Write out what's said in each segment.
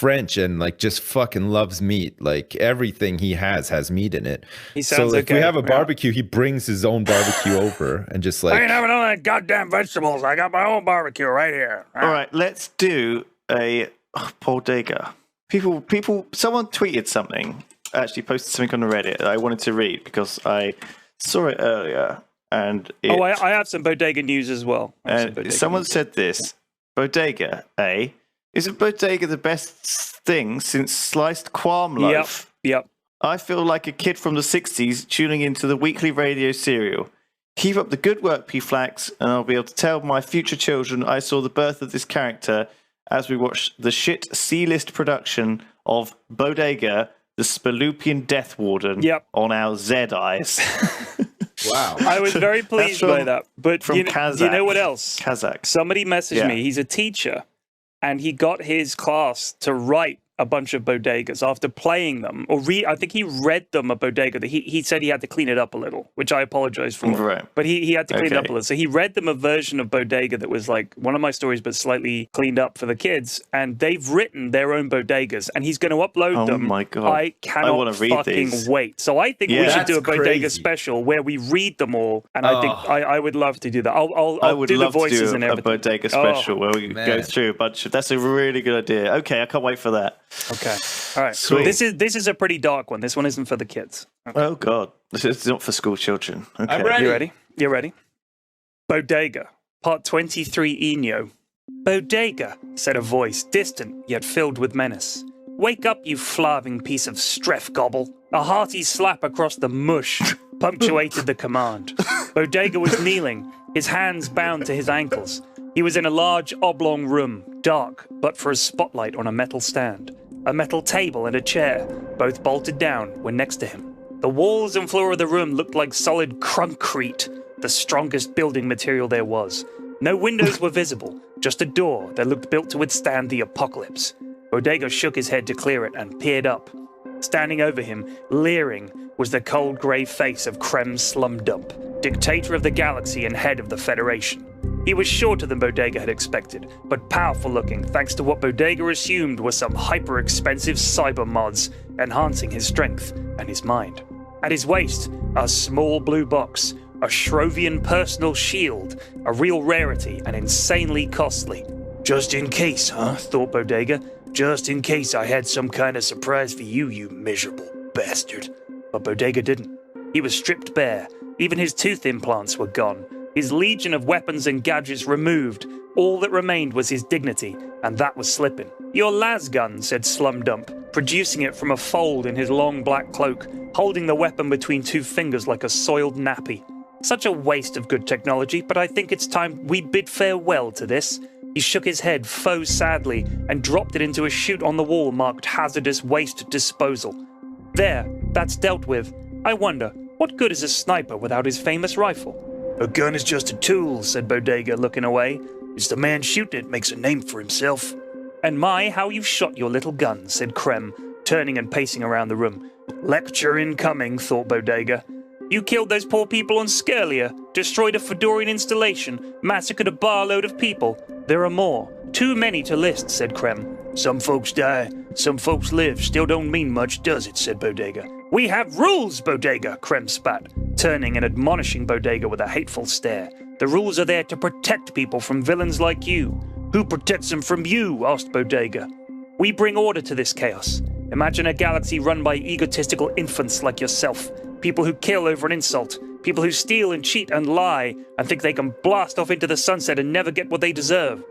French and like just fucking loves meat. Like everything he has meat in it. He sounds so if okay. we have a barbecue, he brings his own barbecue over and just like, I ain't having all that goddamn vegetables. I got my own barbecue right here. All right, let's do a bodega. Someone tweeted something, actually posted something on the Reddit that I wanted to read because I saw it earlier. And I have some bodega news as well. Someone said this: Bodega, is bodega the best thing since sliced qualm loaf? Yep. I feel like a kid from the 60s tuning into the weekly radio serial. Keep up the good work, P-Flax, and I'll be able to tell my future children I saw the birth of this character as we watch the shit C-list production of Bodega, the Spaloopian Death Warden, on our Z-Eyes. wow. I was very pleased by that. But you know what else? Kazakh. Somebody messaged me. He's a teacher, and he got his class to write a bunch of bodegas after playing them, or I think he read them a bodega that he said he had to clean it up a little, which I apologize for. Right. But he had to clean it up a little. So he read them a version of bodega that was like one of my stories, but slightly cleaned up for the kids. And they've written their own bodegas, and he's going to upload them. Oh my God. I cannot fucking wait. So I think we should do a bodega special where we read them all. And I think I would love to do that. I'll do the voices and everything. A bodega special where we go through a bunch of. That's a really good idea. Okay, I can't wait for that. Okay. All right. Sweet. This is a pretty dark one. This one isn't for the kids. Okay. Oh God. This is not for school children. Okay. I'm ready. You ready? You ready? Bodega, part 23-Enuo. Bodega, said a voice, distant yet filled with menace. Wake up, you flarving piece of streff gobble. A hearty slap across the mush punctuated the command. Bodega was kneeling, his hands bound to his ankles. He was in a large oblong room, dark, but for a spotlight on a metal stand. A metal table and a chair, both bolted down, were next to him. The walls and floor of the room looked like solid concrete, the strongest building material there was. No windows were visible, just a door that looked built to withstand the apocalypse. Bodega shook his head to clear it and peered up. Standing over him, leering, was the cold grey face of Krem Slumdump, dictator of the galaxy and head of the Federation. He was shorter than Bodega had expected, but powerful-looking thanks to what Bodega assumed were some hyper-expensive cyber mods, enhancing his strength and his mind. At his waist, a small blue box, a Shrovian personal shield, a real rarity and insanely costly. Just in case, huh? Thought Bodega. Just in case I had some kind of surprise for you, you miserable bastard. But Bodega didn't. He was stripped bare. Even his tooth implants were gone. His legion of weapons and gadgets removed. All that remained was his dignity, and that was slipping. Your las gun, said Slumdump, producing it from a fold in his long black cloak, holding the weapon between two fingers like a soiled nappy. Such a waste of good technology, but I think it's time we bid farewell to this. He shook his head faux sadly and dropped it into a chute on the wall marked hazardous waste disposal. There, that's dealt with. I wonder, what good is a sniper without his famous rifle? A gun is just a tool, said Bodega, looking away. It's the man shooting it makes a name for himself. And my, how you've shot your little gun, said Krem, turning and pacing around the room. Lecture incoming, thought Bodega. You killed those poor people on Skirlia, destroyed a Fedorian installation, massacred a barload of people. There are more. Too many to list, said Krem. Some folks die, some folks live. Still don't mean much, does it, said Bodega. We have rules, Bodega, Krem spat, turning and admonishing Bodega with a hateful stare. The rules are there to protect people from villains like you. Who protects them from you? Asked Bodega. We bring order to this chaos. Imagine a galaxy run by egotistical infants like yourself. People who kill over an insult. People who steal and cheat and lie and think they can blast off into the sunset and never get what they deserve.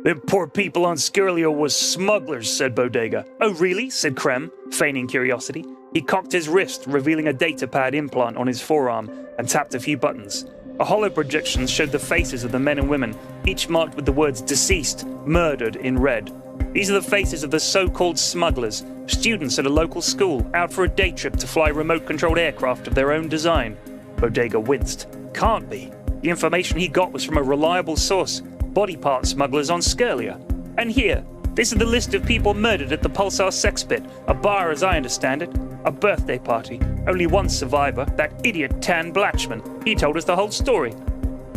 Them poor people on Skirlia was smugglers, said Bodega. Oh, really? Said Krem, feigning curiosity. He cocked his wrist, revealing a datapad implant on his forearm, and tapped a few buttons. A hollow projection showed the faces of the men and women, each marked with the words deceased, murdered in red. These are the faces of the so-called smugglers, students at a local school, out for a day trip to fly remote-controlled aircraft of their own design. Bodega winced. Can't be. The information he got was from a reliable source, body part smugglers on Skirlia. And here, this is the list of people murdered at the Pulsar Sex Pit, a bar as I understand it. A birthday party. Only one survivor, that idiot Tan Blatchman. He told us the whole story.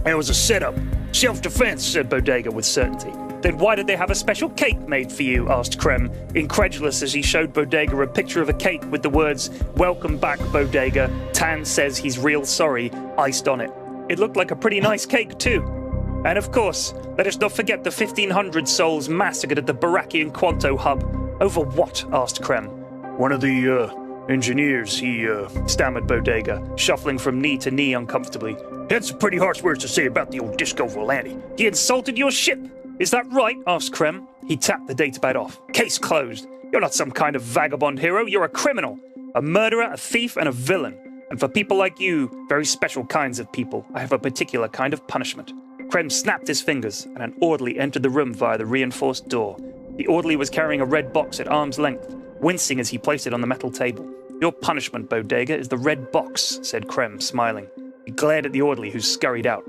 It was a setup. Self-defense, said Bodega with certainty. Then why did they have a special cake made for you? Asked Krem, incredulous as he showed Bodega a picture of a cake with the words, "Welcome back, Bodega. Tan says he's real sorry," iced on it. It looked like a pretty nice cake, too. And of course, let us not forget the 1,500 souls massacred at the Barakian Quanto hub. Over what? Asked Krem. One of the, engineers, he stammered Bodega, shuffling from knee to knee uncomfortably. He had some pretty harsh words to say about the old Disco Volante. He insulted your ship. Is that right? Asked Krem. He tapped the datapad off. Case closed. You're not some kind of vagabond hero. You're a criminal. A murderer, a thief, and a villain. And for people like you, very special kinds of people, I have a particular kind of punishment. Krem snapped his fingers, and an orderly entered the room via the reinforced door. The orderly was carrying a red box at arm's length, wincing as he placed it on the metal table. Your punishment, Bodega, is the red box, said Krem, smiling. He glared at the orderly, who scurried out.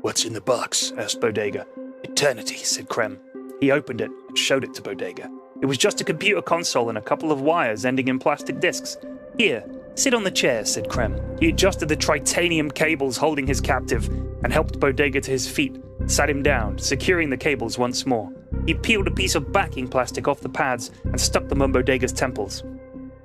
What's in the box? Asked Bodega. Eternity, said Krem. He opened it and showed it to Bodega. It was just a computer console and a couple of wires ending in plastic discs. Here, sit on the chair, said Krem. He adjusted the tritanium cables holding his captive and helped Bodega to his feet, sat him down, securing the cables once more. He peeled a piece of backing plastic off the pads and stuck them on Bodega's temples.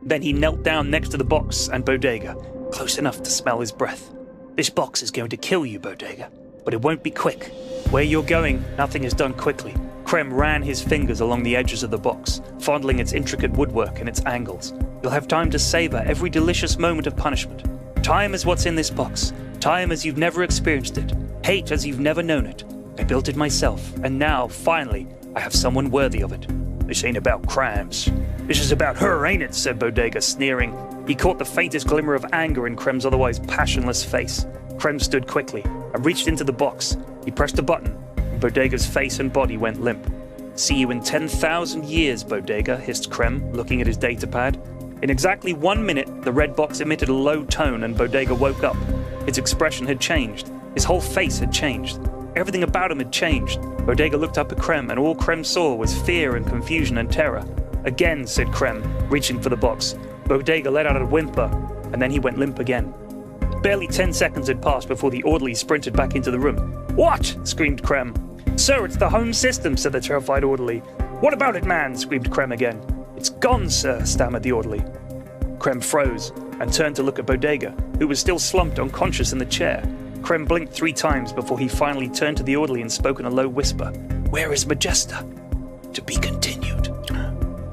Then he knelt down next to the box and Bodega, close enough to smell his breath. This box is going to kill you, Bodega, but it won't be quick. Where you're going, nothing is done quickly. Krem ran his fingers along the edges of the box, fondling its intricate woodwork and its angles. You'll have time to savor every delicious moment of punishment. Time is what's in this box. Time as you've never experienced it. Hate as you've never known it. I built it myself, and now, finally, I have someone worthy of it. This ain't about crimes. This is about her, ain't it? Said Bodega, sneering. He caught the faintest glimmer of anger in Krem's otherwise passionless face. Krem stood quickly and reached into the box. He pressed a button, and Bodega's face and body went limp. See you in 10,000 years, Bodega, hissed Krem, looking at his datapad. In exactly 1 minute, the red box emitted a low tone and Bodega woke up. His expression had changed. His whole face had changed. Everything about him had changed. Bodega looked up at Krem, and all Krem saw was fear and confusion and terror. Again, said Krem, reaching for the box. Bodega let out a whimper, and then he went limp again. Barely 10 seconds had passed before the orderly sprinted back into the room. What? Screamed Krem. Sir, it's the home system, said the terrified orderly. What about it, man? Screamed Krem again. It's gone, sir, stammered the orderly. Krem froze and turned to look at Bodega, who was still slumped unconscious in the chair. Krem blinked 3 times before he finally turned to the orderly and spoke in a low whisper. Where is Majesta? To be continued.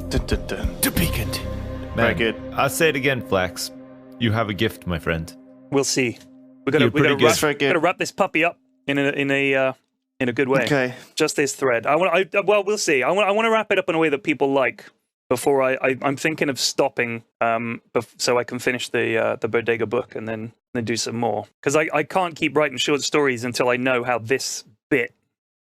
Dun, dun, dun. To be continued. Very good. I'll say it again, Flax. You have a gift, my friend. We'll see. We're gonna wrap this puppy up in a good way. Okay. Just this thread. Well, we'll see. I want to wrap it up in a way that people like. Before I'm thinking of stopping, so I can finish the Bodega book and then do some more. Because I can't keep writing short stories until I know how this bit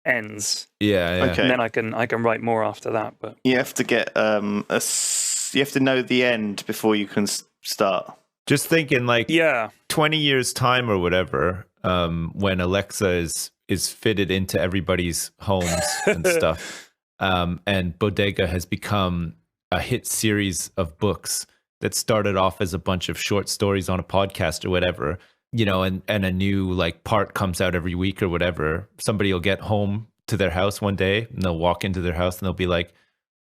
ends. Yeah. Okay. And then I can write more after that. But You have to get you have to know the end before you can start. Just thinking, like, 20 years time or whatever, when Alexa is fitted into everybody's homes and stuff, and Bodega has become a hit series of books that started off as a bunch of short stories on a podcast or whatever, you know, and a new like part comes out every week or whatever. Somebody will get home to their house one day and they'll walk into their house and they'll be like,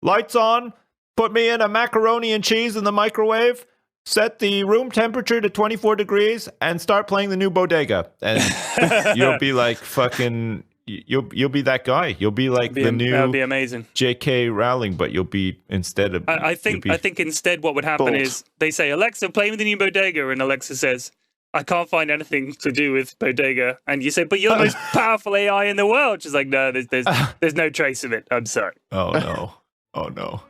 lights on, put me in a macaroni and cheese in the microwave, set the room temperature to 24 degrees and start playing the new Bodega. And you'll be like fucking... You'll be that guy. You'll be like the new. That'd be amazing. J.K. Rowling, but you'll be instead of. I think instead what would happen is they say, Alexa, play with the new Bodega, and Alexa says, I can't find anything to do with Bodega, and you say, but you're the most powerful AI in the world. She's like, no, there's no trace of it. I'm sorry. Oh no.